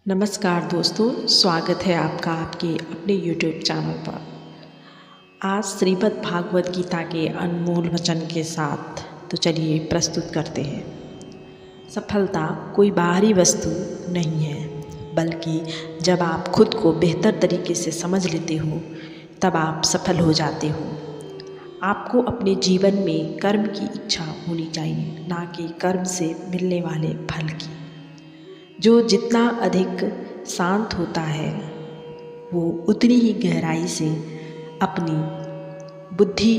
नमस्कार दोस्तों, स्वागत है आपका आपके अपने YouTube चैनल पर। आज श्रीमद् भागवत गीता के अनमोल वचन के साथ तो चलिए प्रस्तुत करते हैं। सफलता कोई बाहरी वस्तु नहीं है, बल्कि जब आप खुद को बेहतर तरीके से समझ लेते हो तब आप सफल हो जाते हो। आपको अपने जीवन में कर्म की इच्छा होनी चाहिए, ना कि कर्म से मिलने वाले फल की। जो जितना अधिक शांत होता है वो उतनी ही गहराई से अपनी बुद्धि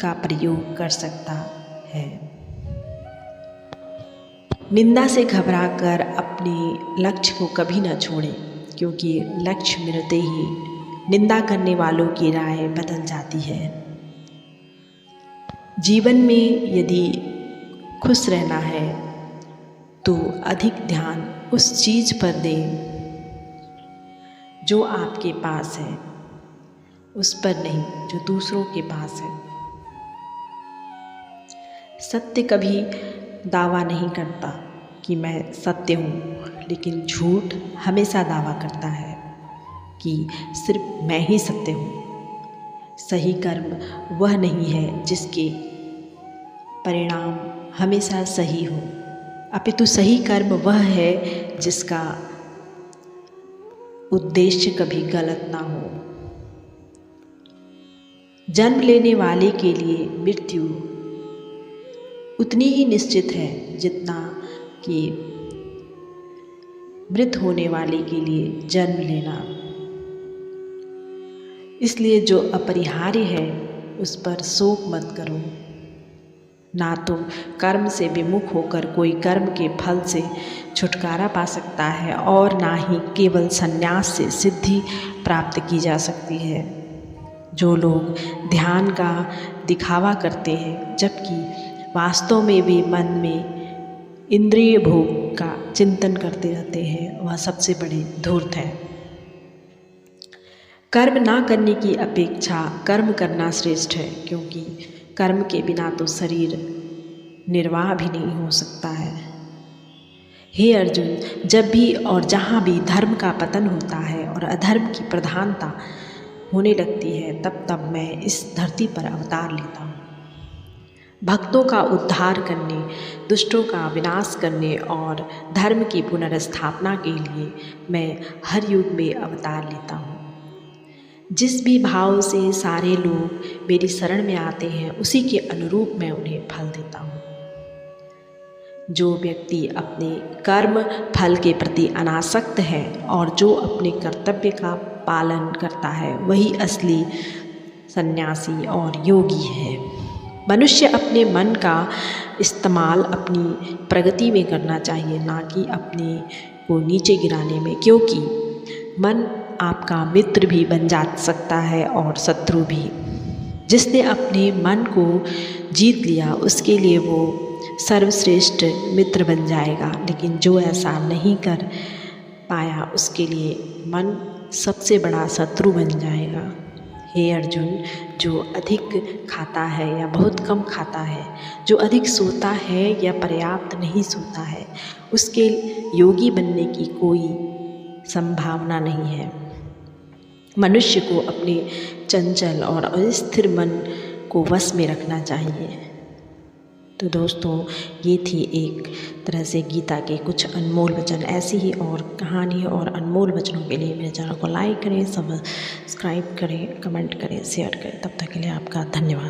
का प्रयोग कर सकता है। निंदा से घबराकर अपने लक्ष्य को कभी न छोड़ें, क्योंकि लक्ष्य मिलते ही निंदा करने वालों की राय बदल जाती है। जीवन में यदि खुश रहना है तो अधिक ध्यान उस चीज़ पर दें जो आपके पास है, उस पर नहीं जो दूसरों के पास है। सत्य कभी दावा नहीं करता कि मैं सत्य हूँ, लेकिन झूठ हमेशा दावा करता है कि सिर्फ मैं ही सत्य हूँ। सही कर्म वह नहीं है जिसके परिणाम हमेशा सही हो, अपितु सही कर्म वह है जिसका उद्देश्य कभी गलत ना हो। जन्म लेने वाले के लिए मृत्यु उतनी ही निश्चित है जितना कि मृत होने वाले के लिए जन्म लेना। इसलिए जो अपरिहार्य है उस पर शोक मत करो। ना तो कर्म से विमुख होकर कोई कर्म के फल से छुटकारा पा सकता है, और ना ही केवल संन्यास से सिद्धि प्राप्त की जा सकती है। जो लोग ध्यान का दिखावा करते हैं जबकि वास्तव में वे मन में इंद्रिय भोग का चिंतन करते रहते हैं, वह सबसे बड़े धूर्त हैं। कर्म ना करने की अपेक्षा कर्म करना श्रेष्ठ है, क्योंकि कर्म के बिना तो शरीर निर्वाह भी नहीं हो सकता है। हे अर्जुन, जब भी और जहाँ भी धर्म का पतन होता है और अधर्म की प्रधानता होने लगती है, तब तब मैं इस धरती पर अवतार लेता हूँ। भक्तों का उद्धार करने, दुष्टों का विनाश करने और धर्म की पुनर्स्थापना के लिए मैं हर युग में अवतार लेता हूँ। जिस भी भाव से सारे लोग मेरी शरण में आते हैं, उसी के अनुरूप मैं उन्हें फल देता हूँ। जो व्यक्ति अपने कर्म फल के प्रति अनासक्त है और जो अपने कर्तव्य का पालन करता है, वही असली सन्यासी और योगी है। मनुष्य अपने मन का इस्तेमाल अपनी प्रगति में करना चाहिए, ना कि अपने को नीचे गिराने में, क्योंकि मन आपका मित्र भी बन जा सकता है और शत्रु भी। जिसने अपने मन को जीत लिया उसके लिए वो सर्वश्रेष्ठ मित्र बन जाएगा, लेकिन जो ऐसा नहीं कर पाया उसके लिए मन सबसे बड़ा शत्रु बन जाएगा। हे अर्जुन, जो अधिक खाता है या बहुत कम खाता है, जो अधिक सोता है या पर्याप्त नहीं सोता है, उसके योगी बनने की कोई संभावना नहीं है। मनुष्य को अपने चंचल और अस्थिर मन को वश में रखना चाहिए। तो दोस्तों, ये थी एक तरह से गीता के कुछ अनमोल वचन। ऐसी ही और कहानी और अनमोल वचनों के लिए मेरे चैनल को लाइक करें, सब्सक्राइब करें, कमेंट करें, शेयर करें। तब तक के लिए आपका धन्यवाद।